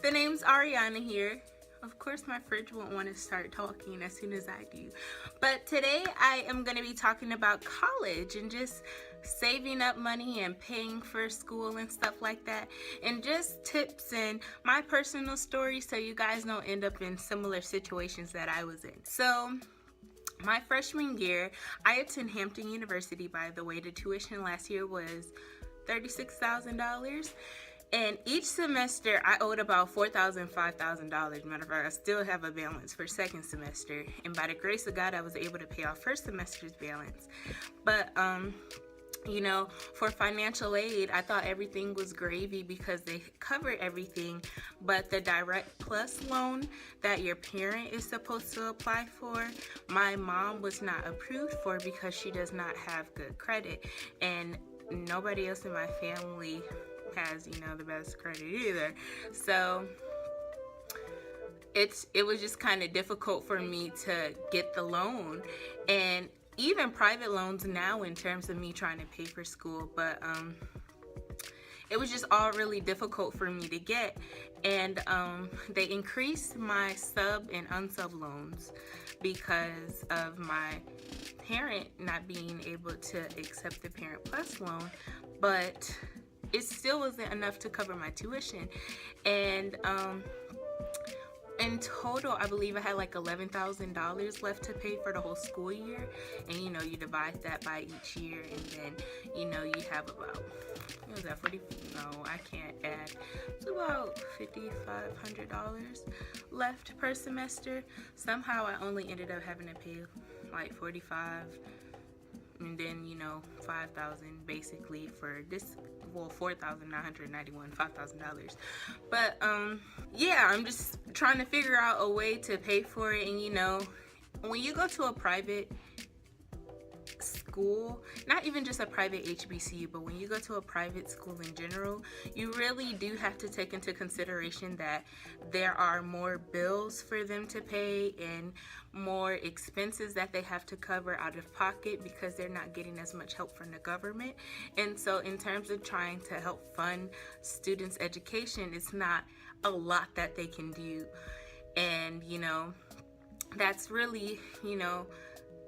The name's Ariana here. Of course, my fridge won't want to start talking as soon as I do. But today I am going to be talking about college and just saving up money and paying for school and stuff like that. And just tips and my personal story so you guys don't end up in similar situations that I was in. So, my freshman year, I attended Hampton University, by the way. The tuition last year was $36,000. And each semester, I owed about $4,000, $5,000. Matter of fact, I still have a balance for second semester. And by the grace of God, I was able to pay off first semester's balance. But, you know, for financial aid, I thought everything was gravy because they covered everything. But the Direct Plus loan that your parent is supposed to apply for, my mom was not approved for because she does not have good credit. And nobody else in my family has, you know, the best credit either. So it was just kind of difficult for me to get the loan, and even private loans now in terms of me trying to pay for school. But it was just all really difficult for me to get. And they increased my sub and unsub loans because of my parent not being able to accept the Parent Plus loan. But it still wasn't enough to cover my tuition. And in total, I believe I had like $11,000 left to pay for the whole school year. And you know, you divide that by each year, and then you know, you have about, what was that, 40? No, I can't add. It's about $5,500 left per semester. Somehow I only ended up having to pay like $45, and then, you know, $5,000 basically for this, well, $4,991, $5,000. But yeah, I'm just trying to figure out a way to pay for it. And you know, when you go to a private school, not even just a private HBCU, but when you go to a private school in general, you really do have to take into consideration that there are more bills for them to pay and more expenses that they have to cover out of pocket because they're not getting as much help from the government. And so in terms of trying to help fund students' education, it's not a lot that they can do. And you know, that's really, you know,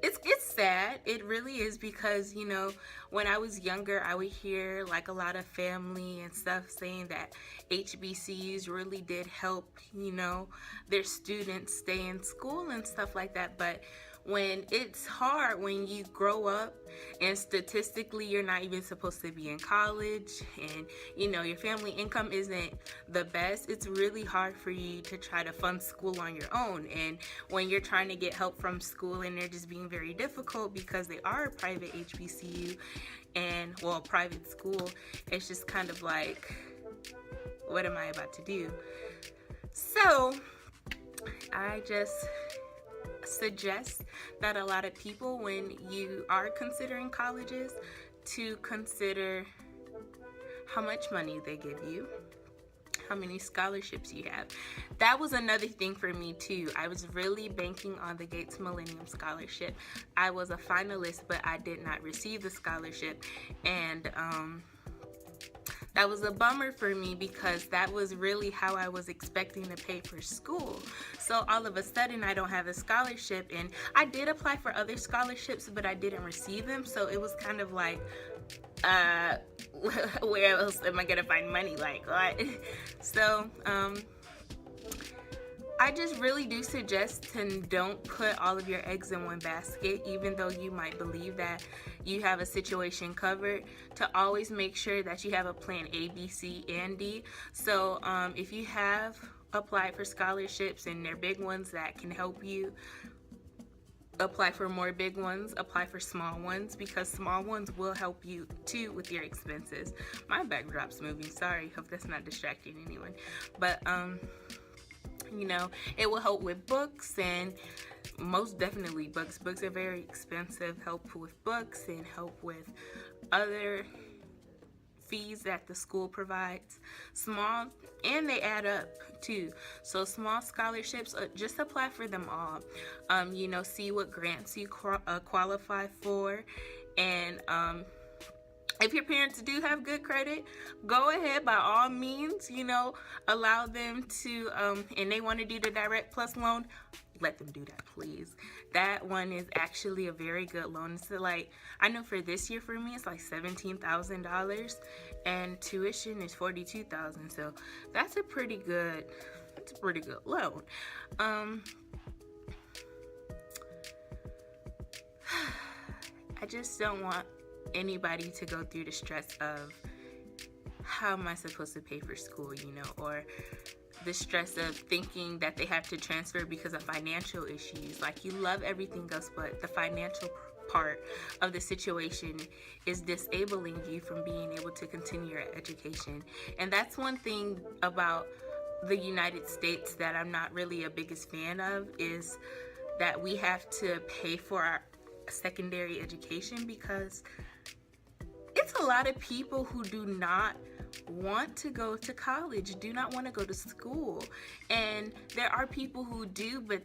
it's sad. It really is, because you know, when I was younger, I would hear like a lot of family and stuff saying that HBCUs really did help, you know, their students stay in school and stuff like that. But when it's hard, when you grow up and statistically you're not even supposed to be in college, and you know, your family income isn't the best, it's really hard for you to try to fund school on your own. And when you're trying to get help from school and they're just being very difficult because they are a private HBCU and, well, private school, it's just kind of like, what am I about to do? So I just suggest that a lot of people, when you are considering colleges, to consider how much money they give you, how many scholarships you have. That was another thing for me too. I was really banking on the Gates Millennium Scholarship. I was a finalist, but I did not receive the scholarship, and that was a bummer for me because that was really how I was expecting to pay for school. So all of a sudden I don't have a scholarship, and I did apply for other scholarships, but I didn't receive them. So it was kind of like, where else am I gonna find money? Like, what? So I just really do suggest to don't put all of your eggs in one basket, even though you might believe that you have a situation covered, to always make sure that you have a plan A, B, C, and D. So if you have applied for scholarships and they're big ones that can help you, apply for more big ones, apply for small ones, because small ones will help you too with your expenses. My backdrop's moving, sorry, hope that's not distracting anyone. But you know, it will help with books, and most definitely books. Books are very expensive. Help with books and help with other fees that the school provides. Small, and they add up too. So small scholarships, just apply for them all. You know, see what grants you qualify for, and If your parents do have good credit, go ahead by all means, allow them to, and they want to do the Direct Plus loan, let them do that, please. That one is actually a very good loan. So like, I know for this year for me, it's like $17,000 and tuition is $42,000. So that's a pretty good loan. I just don't want anybody to go through the stress of how am I supposed to pay for school, or the stress of thinking that they have to transfer because of financial issues. Like, you love everything else, but the financial part of the situation is disabling you from being able to continue your education. And that's one thing about the United States that I'm not really a biggest fan of, is that we have to pay for our secondary education, because it's a lot of people who do not want to go to college, do not want to go to school. And there are people who do, but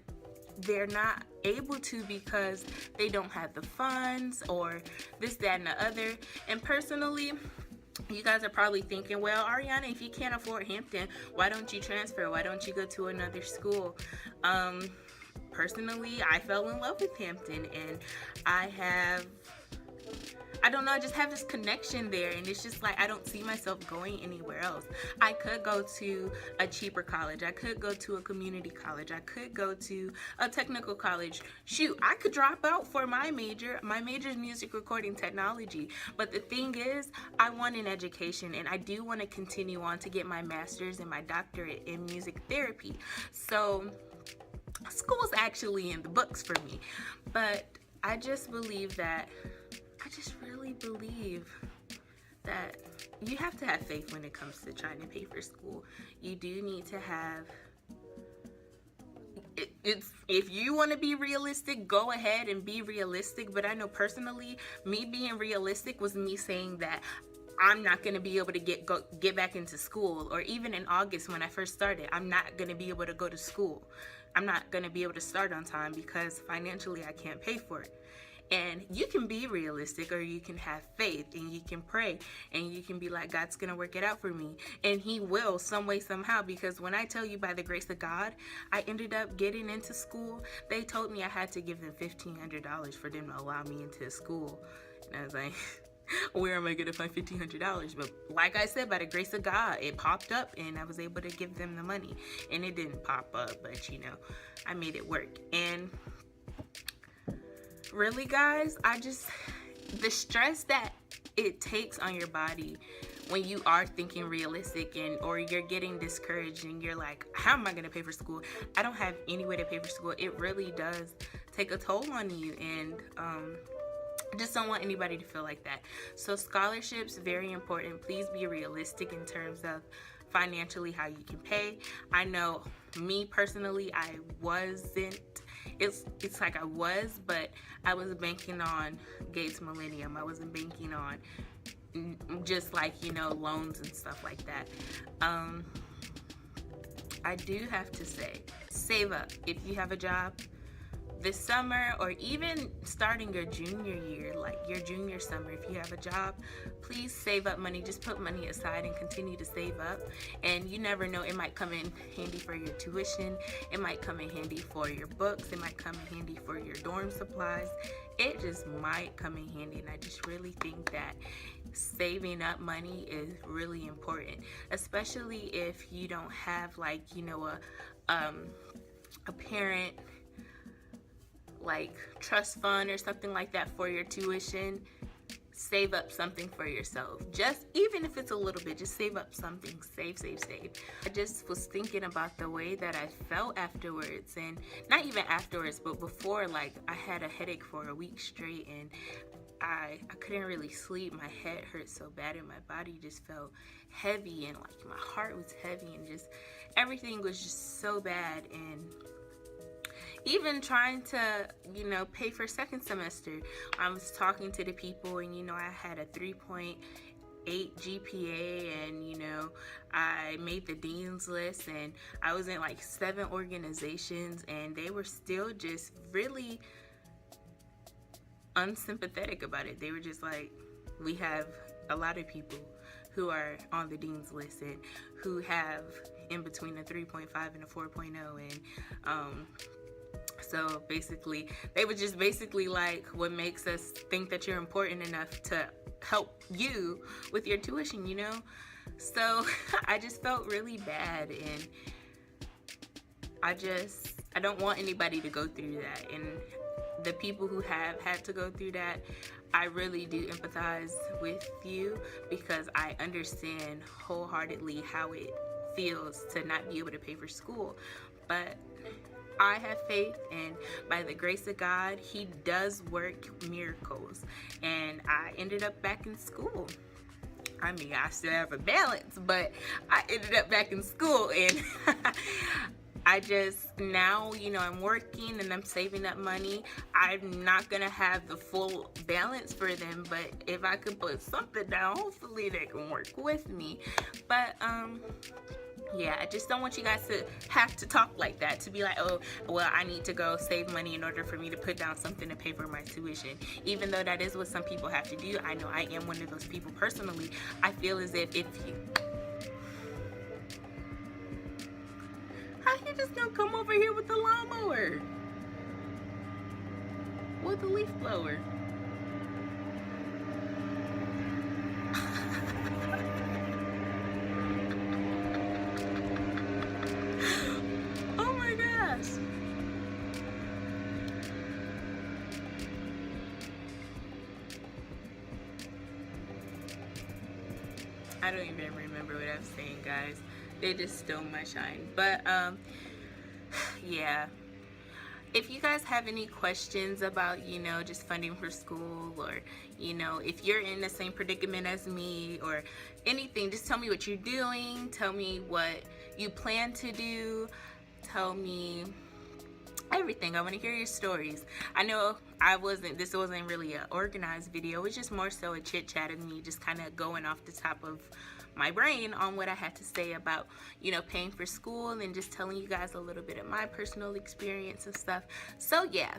they're not able to because they don't have the funds or this, that, and the other. And personally, you guys are probably thinking, well, Ariana, if you can't afford Hampton, why don't you transfer? Why don't you go to another school? Personally, I fell in love with Hampton, and I don't know, I just have this connection there, and it's just like I don't see myself going anywhere else. I could go to a cheaper college. I could go to a community college. I could go to a technical college. Shoot, I could drop out for my major. My major is music recording technology. But the thing is, I want an education, and I do want to continue on to get my master's and my doctorate in music therapy. So school's actually in the books for me. But I just believe that really believe that you have to have faith when it comes to trying to pay for school. You do need to have if you want to be realistic, go ahead and be realistic. But I know personally, me being realistic was me saying that I'm not going to be able to get back into school. Or even in August when I first started, I'm not going to be able to go to school. I'm not going to be able to start on time because financially I can't pay for it. And you can be realistic, or you can have faith, and you can pray, and you can be like, God's gonna work it out for me, and He will, some way, somehow. Because when I tell you, by the grace of God, I ended up getting into school. They told me I had to give them $1,500 for them to allow me into school, and I was like, where am I gonna find $1,500? But like I said, by the grace of God, it popped up, and I was able to give them the money. And it didn't pop up, but I made it work. And really, guys, the stress that it takes on your body when you are thinking realistic, or you're getting discouraged and you're like, how am I going to pay for school? I don't have any way to pay for school. It really does take a toll on you, and I just don't want anybody to feel like that. So scholarships, very important. Please be realistic in terms of financially how you can pay. I know me personally, I wasn't. It's like I was, but I was banking on Gates Millennium. I wasn't banking on just like, loans and stuff like that. I do have to say, save up. If you have a job this summer, or even starting your junior year, like your junior summer, if you have a job, please save up money. Just put money aside and continue to save up. And you never know, it might come in handy for your tuition. It might come in handy for your books. It might come in handy for your dorm supplies. It just might come in handy. And I just really think that saving up money is really important, especially if you don't have a parent like trust fund or something like that for your tuition. Save up something for yourself. Just even if it's a little bit, just save up something. Save. I just was thinking about the way that I felt afterwards, and not even afterwards, but before. Like, I had a headache for a week straight, and I couldn't really sleep. My head hurt so bad, and my body just felt heavy, and like my heart was heavy, and just everything was just so bad. And even trying to, pay for second semester, I was talking to the people, and, I had a 3.8 GPA, and, I made the dean's list, and I was in like 7 organizations, and they were still just really unsympathetic about it. They were just like, we have a lot of people who are on the dean's list and who have in between a 3.5 and a 4.0, and so basically they were just basically like, what makes us think that you're important enough to help you with your tuition, you know? So I just felt really bad, and I don't want anybody to go through that. And the people who have had to go through that, I really do empathize with you, because I understand wholeheartedly how it feels to not be able to pay for school. But I have faith, and by the grace of God, He does work miracles. And I ended up back in school. I mean, I still have a balance, but I ended up back in school, and I just, now, you know, I'm working and I'm saving up money. I'm not gonna have the full balance for them, but if I could put something down, hopefully they can work with me. But yeah, I just don't want you guys to have to talk like that, to be like, oh, well, I need to go save money in order for me to put down something to pay for my tuition. Even though that is what some people have to do. I know I am one of those people personally. I feel as if you... How you just gonna come over here with the lawnmower? With the leaf blower? Oh my gosh. I don't even remember what I was saying, guys. They just stole my shine. But yeah, if you guys have any questions about, you know, just funding for school, or, you know, if you're in the same predicament as me or anything, just tell me what you're doing, tell me what you plan to do, tell me everything. I want to hear your stories. I know this wasn't really an organized video. It was just more so a chit chat of me just kind of going off the top of my brain on what I had to say about, you know, paying for school, and just telling you guys a little bit of my personal experience and stuff. So yeah,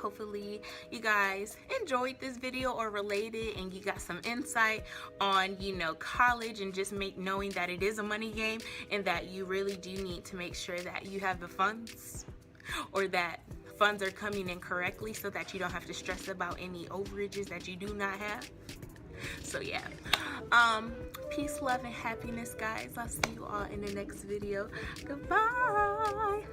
hopefully you guys enjoyed this video or related, and you got some insight on, you know, college, and just knowing that it is a money game, and that you really do need to make sure that you have the funds, or that funds are coming in correctly, so that you don't have to stress about any overages that you do not have. So yeah, peace, love, and happiness, guys. I'll see you all in the next video. Goodbye.